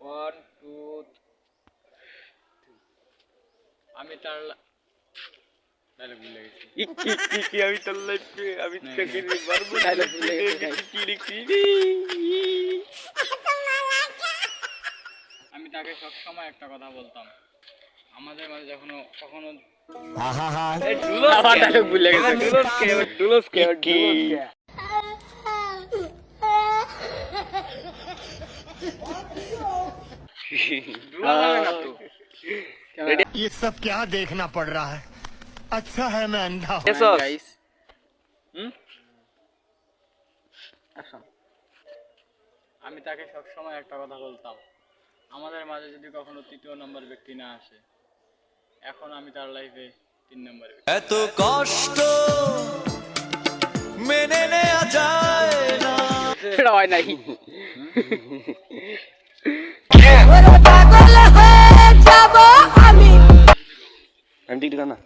1 2 আমি তার ডায়লগ ভুলে গেছি কি আমি তোর লাইফে আমি চাকরি মারবো ডায়লগ ভুলে গেছি আমি তাকে সবসময় একটা কথা বলতাম আমাদের মাঝে কখনো আবার ডায়লগ ভুলে গেছে ডুলোস কে ये सब क्या देखना पड़ रहा है अच्छा है मैं अंधा हूँ গাইস আমি তাকে সবসময় একটা কথা বলতাম আমাদের মাঝে যদি কখনো তৃতীয় নম্বর ব্যক্তি না আসে এখন আমি তার লাইফে 3 নম্বর ব্যক্তি এত কষ্ট মেনে নেওয়া যায় না সেটা হয় নাই আমি ঠিক না